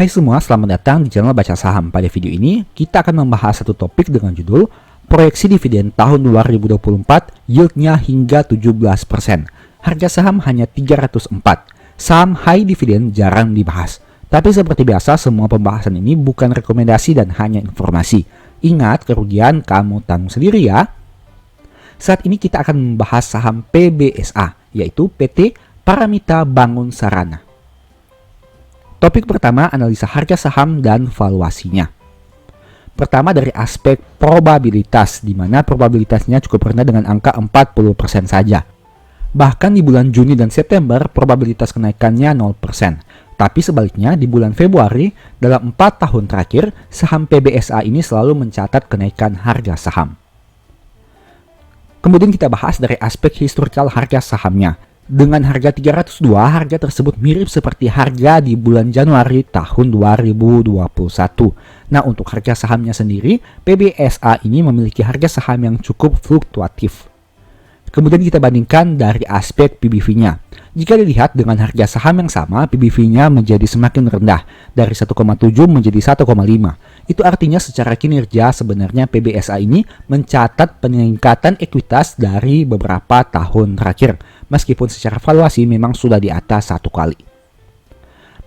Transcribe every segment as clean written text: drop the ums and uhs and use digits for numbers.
Hai semua, selamat datang di channel Baca Saham. Pada video ini, kita akan membahas satu topik dengan judul Proyeksi Dividen tahun 2024, yieldnya hingga 17%. Harga saham hanya 304. Saham high dividen jarang dibahas. Tapi seperti biasa, semua pembahasan ini bukan rekomendasi dan hanya informasi. Ingat, kerugian kamu tanggung sendiri ya. Saat ini kita akan membahas saham PBSA, yaitu PT Paramita Bangun Sarana. Topik pertama, analisa harga saham dan valuasinya. Pertama dari aspek probabilitas, di mana probabilitasnya cukup rendah dengan angka 40% saja. Bahkan di bulan Juni dan September, probabilitas kenaikannya 0%. Tapi sebaliknya, di bulan Februari, dalam 4 tahun terakhir, saham PBSA ini selalu mencatat kenaikan harga saham. Kemudian kita bahas dari aspek historical harga sahamnya. Dengan harga 302, harga tersebut mirip seperti harga di bulan Januari tahun 2021. Nah, untuk harga sahamnya sendiri, PBSA ini memiliki harga saham yang cukup fluktuatif. Kemudian kita bandingkan dari aspek PBV-nya. Jika dilihat dengan harga saham yang sama, PBV-nya menjadi semakin rendah, dari 1,7 menjadi 1,5. Itu artinya secara kinerja sebenarnya PBSA ini mencatat peningkatan ekuitas dari beberapa tahun terakhir, meskipun secara valuasi memang sudah di atas 1 kali.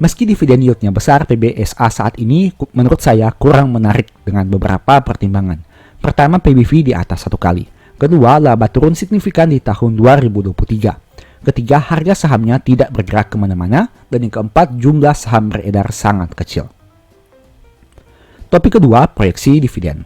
Meski dividen yieldnya besar, PBSA saat ini menurut saya kurang menarik dengan beberapa pertimbangan. Pertama, PBV di atas 1 kali. Kedua, laba turun signifikan di tahun 2023. Ketiga, harga sahamnya tidak bergerak kemana-mana. Dan yang keempat, jumlah saham beredar sangat kecil. Topik kedua, proyeksi dividen.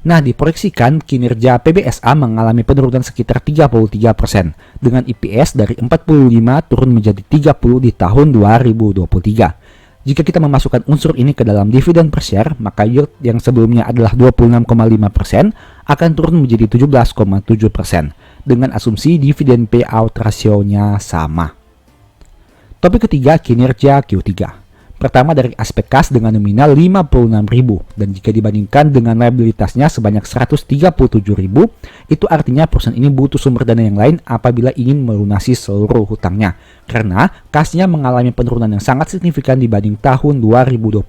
Nah, diproyeksikan kinerja PBSA mengalami penurunan sekitar 33%, dengan EPS dari 45 turun menjadi 30 di tahun 2023. Jika kita memasukkan unsur ini ke dalam dividen per share, maka yield yang sebelumnya adalah 26,5% akan turun menjadi 17,7%, dengan asumsi dividen payout rasionya sama. Topik ketiga, kinerja Q3. Pertama dari aspek kas dengan nominal 56.000, dan jika dibandingkan dengan liabilitasnya sebanyak 137.000, itu artinya perusahaan ini butuh sumber dana yang lain apabila ingin melunasi seluruh hutangnya, karena kasnya mengalami penurunan yang sangat signifikan dibanding tahun 2022.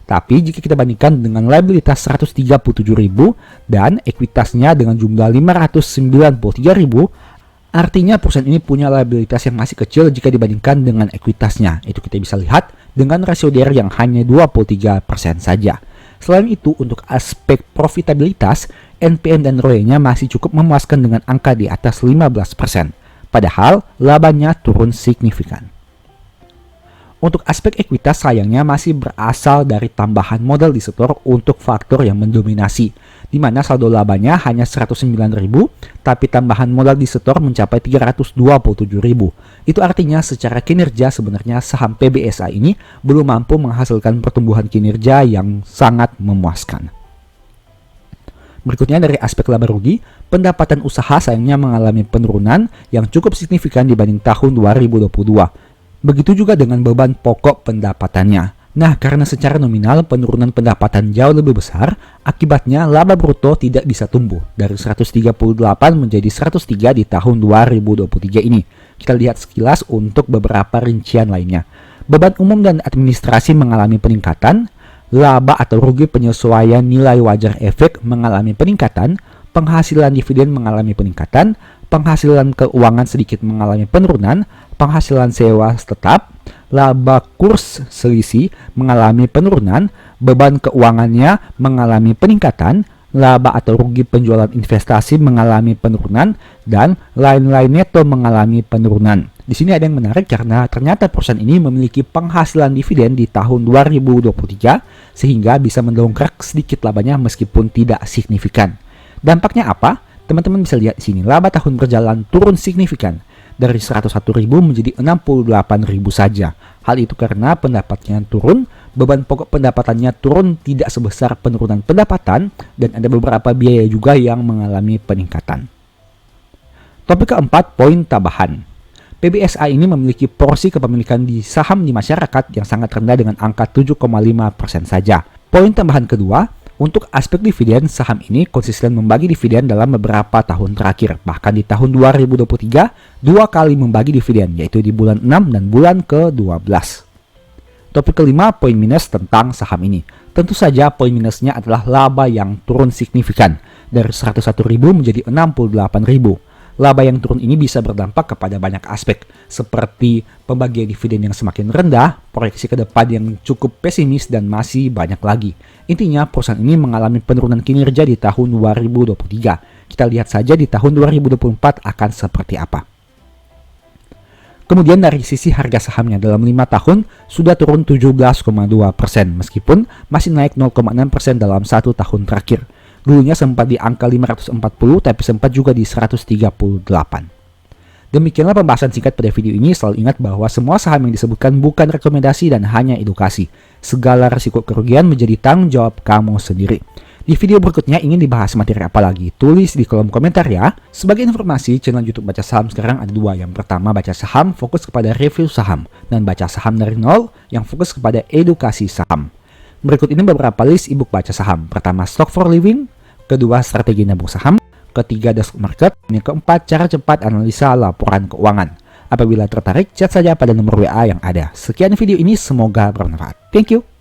Tapi jika kita bandingkan dengan liabilitas 137.000 dan ekuitasnya dengan jumlah 593.000, artinya perusahaan ini punya liabilitas yang masih kecil jika dibandingkan dengan ekuitasnya. Itu kita bisa lihat dengan rasio DER yang hanya 23% saja. Selain itu, untuk aspek profitabilitas, NPM dan ROE-nya masih cukup memuaskan dengan angka di atas 15%. Padahal, labanya turun signifikan. Untuk aspek ekuitas sayangnya masih berasal dari tambahan modal disetor untuk faktor yang mendominasi, di mana saldo labanya hanya 109.000, tapi tambahan modal disetor mencapai 327.000. Itu artinya secara kinerja sebenarnya saham PBSA ini belum mampu menghasilkan pertumbuhan kinerja yang sangat memuaskan. Berikutnya dari aspek laba rugi, pendapatan usaha sayangnya mengalami penurunan yang cukup signifikan dibanding tahun 2022. Begitu juga dengan beban pokok pendapatannya. Nah, karena secara nominal penurunan pendapatan jauh lebih besar, akibatnya laba bruto tidak bisa tumbuh dari 138 menjadi 103 di tahun 2023 ini. Kita lihat sekilas untuk beberapa rincian lainnya. Beban umum dan administrasi mengalami peningkatan, laba atau rugi penyesuaian nilai wajar efek mengalami peningkatan, penghasilan dividen mengalami peningkatan, penghasilan keuangan sedikit mengalami penurunan, penghasilan sewa tetap, laba kurs selisih mengalami penurunan, beban keuangannya mengalami peningkatan, laba atau rugi penjualan investasi mengalami penurunan, dan lain-lain neto mengalami penurunan. Di sini ada yang menarik karena ternyata perusahaan ini memiliki penghasilan dividen di tahun 2023 sehingga bisa mendongkrak sedikit labanya meskipun tidak signifikan. Dampaknya apa? Teman-teman bisa lihat di sini, laba tahun berjalan turun signifikan dari 101.000 menjadi 68.000 saja. Hal itu karena pendapatnya turun, beban pokok pendapatannya turun tidak sebesar penurunan pendapatan, dan ada beberapa biaya juga yang mengalami peningkatan. Topik keempat, poin tambahan. PBSA ini memiliki porsi kepemilikan di saham di masyarakat yang sangat rendah dengan angka 7,5% saja. Poin tambahan kedua, untuk aspek dividen, saham ini konsisten membagi dividen dalam beberapa tahun terakhir. Bahkan di tahun 2023, 2 kali membagi dividen, yaitu di bulan 6 dan bulan ke-12. Topik kelima, poin minus tentang saham ini. Tentu saja poin minusnya adalah laba yang turun signifikan dari 101.000 menjadi 68.000. Laba yang turun ini bisa berdampak kepada banyak aspek, seperti pembagian dividen yang semakin rendah, proyeksi ke depan yang cukup pesimis, dan masih banyak lagi. Intinya, perusahaan ini mengalami penurunan kinerja di tahun 2023. Kita lihat saja di tahun 2024 akan seperti apa. Kemudian dari sisi harga sahamnya dalam 5 tahun sudah turun 17,2%, meskipun masih naik 0,6% dalam 1 tahun terakhir. Dulunya sempat di angka 540, tapi sempat juga di 138. Demikianlah pembahasan singkat pada video ini. Selalu ingat bahwa semua saham yang disebutkan bukan rekomendasi dan hanya edukasi. Segala risiko kerugian menjadi tanggung jawab kamu sendiri. Di video berikutnya ingin dibahas materi apa lagi? Tulis di kolom komentar ya. Sebagai informasi, channel YouTube Baca Saham sekarang ada 2. Yang pertama, Baca Saham fokus kepada review saham, dan Baca Saham dari nol yang fokus kepada edukasi saham. Berikut ini beberapa list ebook Baca Saham. Pertama, Stock for Living. Kedua, strategi nabung saham. Ketiga, The Stock Market. Yang keempat, cara cepat analisa laporan keuangan. Apabila tertarik, chat saja pada nomor WA yang ada. Sekian video ini, semoga bermanfaat. Thank you.